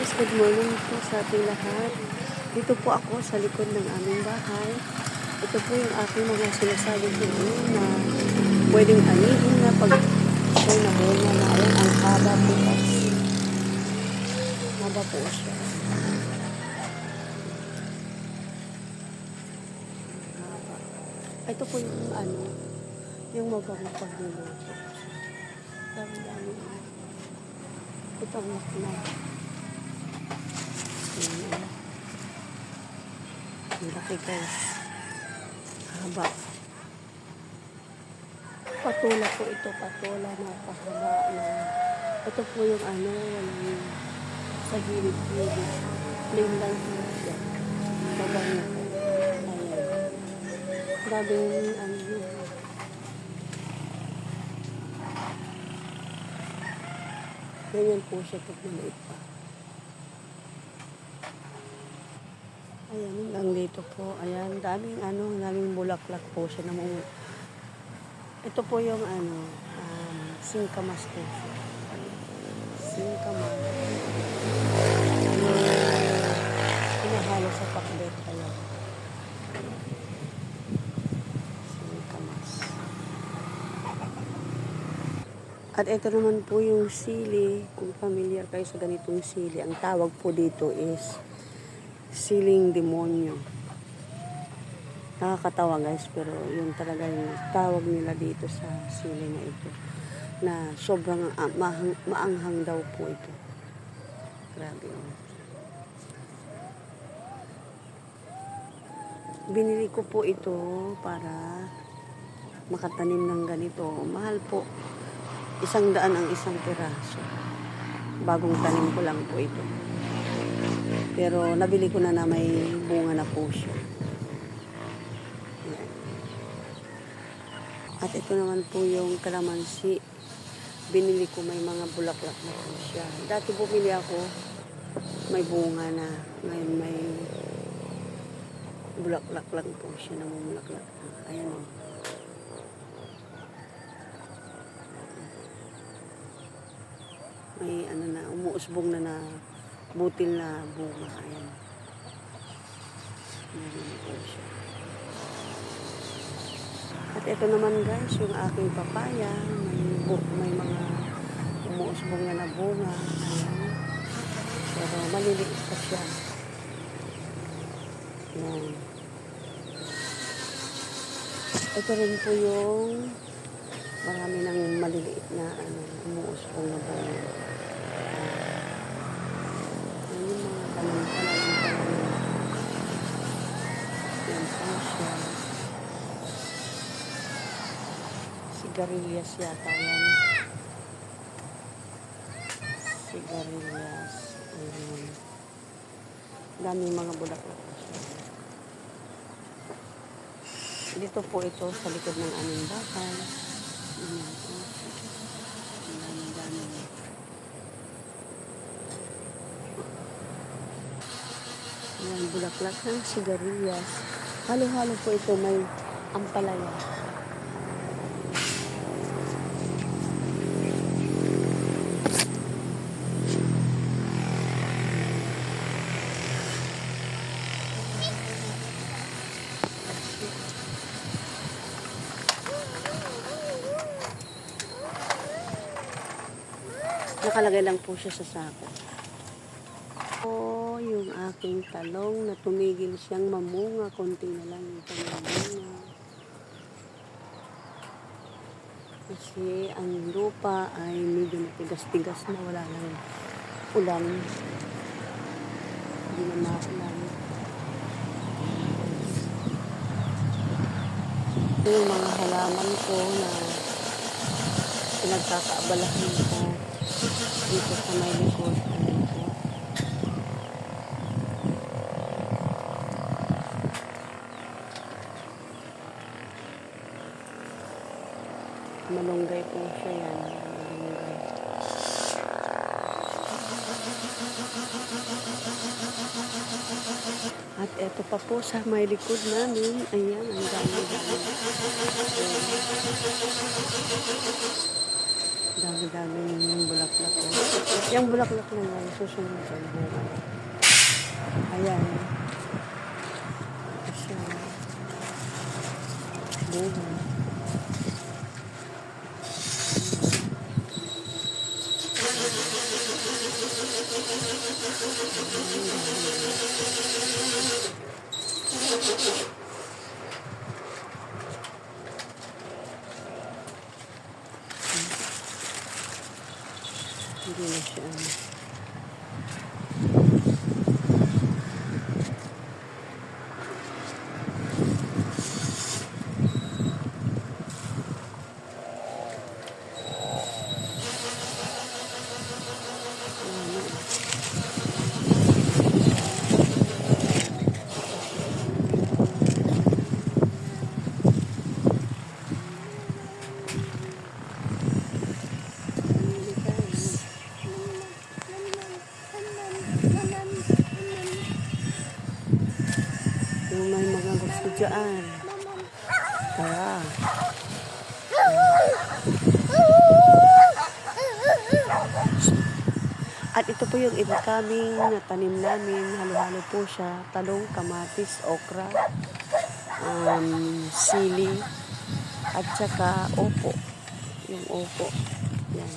guys, good morning po sa ating lahat. Dito po ako sa likod ng aming bahay. Ito po yung aking mga sinasabi ko na pwedeng anihin na pag siya'y nabunga na. Ayan, ang haba po kasi. Haba po siya. Haba. Ito po yung mabang pagluluto. Dami-dami. Ito ang nakina. Ang laki guys. Haba. Patula po ito. Patula na pahaba na. Ito po yung yung sa gilid-gilid. Plain lang po siya. Mabang na po. Ayan. Grabing ganyan po siya pag maliit pa. Ayan, hanggang dito po. Ayan, daming bulaklak po siya. Ito po yung singkamas po siya. Singkamas. Pinahalo sa pakbet. Ayan. Singkamas. At ito naman po yung sili. Kung familiar kayo sa ganitong sili, ang tawag po dito is siling demonyo. Nakakatawa guys, pero yun talaga yung tawag nila dito sa sili na ito. Na sobrang maanghang daw po ito. Grabe yun. Binili ko po ito para makatanim ng ganito. Mahal po. 100 ang isang piraso. Bagong tanim ko lang po ito. Pero nabili ko na may bunga na po siya. Ayan. At ito naman po yung kalamansi. Binili ko may mga bulaklak na po siya. Dati bumili ako, may bunga na. Ngayon may bulaklak lang po siya. Namumulaklak na. Ayan o. May umuusbong na butil na bunga. Ayan. Ayan po siya. At ito naman guys, yung aking papaya. May mga umuusbong na bunga. Ayan. Pero maliliit pa siya. Ayan. Ito rin po yung marami ng maliliit na umuusbong na bunga. Sigarilyas yata yan. Sigarilyas. Daming mga bulaklak po siya. Dito po ito sa likod ng aming bahay. Dami. Ayan, bulaklak ng sigarilyas. Halo-halo po ito, may ampalaya. Nakalagay lang po siya sa sako. Yung aking talong na tumigil siyang mamunga. Konti na lang yung mamunga. Kasi ang lupa ay medyo matigas-tigas na. Wala lang ulan. Hindi na maulan. Yung mga halaman ko na pinagkakaabalahan ko dito sa may likod. Malunggay po siya yan. Malunggay. At eto pa po sa may likod namin. Ayan, ang dami. Dami-daming bulaklak. Yung bulaklak na yan, susunod sa bunga. Ayan. Ito siya. Bunga. Hindi na siya. Yung may mga gusto dyan. Tara. At ito po yung iba kaming natanim namin. Halo-halo po siya. Talong, kamatis, okra, sili, at saka opo. Yung opo. Yan.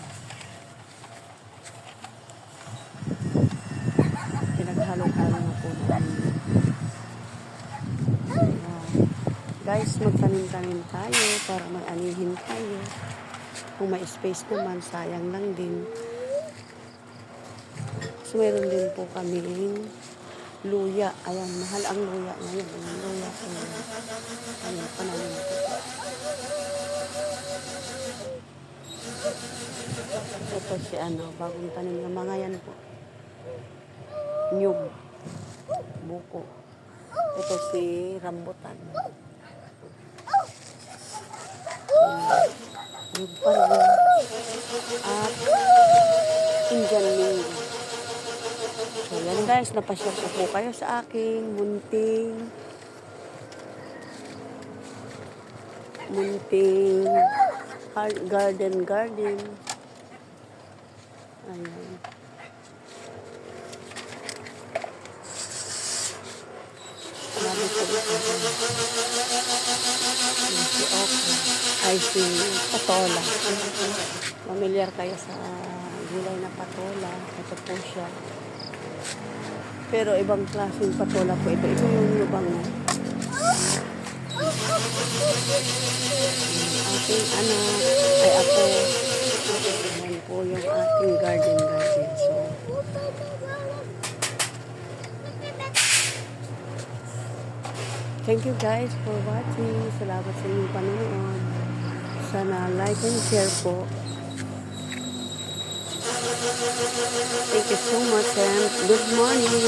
Pinaghalo-halo na po namin. Guys, magtanim-tanim tayo para may anihin tayo. Kung may space naman, sayang lang din. So, meron din po kaming luya. Ayan, mahal ang luya ngayon. Ayan, luya. Ayan, pananim po. Ito si bagong tanim ng mga yan po. Nyug. Buko. Ito si rambutan. Nyug pa rin. At Indian mango. So yan guys, napasyal ko po kayo sa aking munting garden. Ayan. Sabi ko ito. Si okra. Ay, si patola. Familiar kayo sa gulay na patola. Ito po siya. Pero ibang klaseng patola po ito. Ito yung lubang na. Ating anak ay ako. Ayan po yung ating garden. So, thank you guys for watching. Salamat sa inyong panonood. Sana like and share po. Thank you so much and good morning.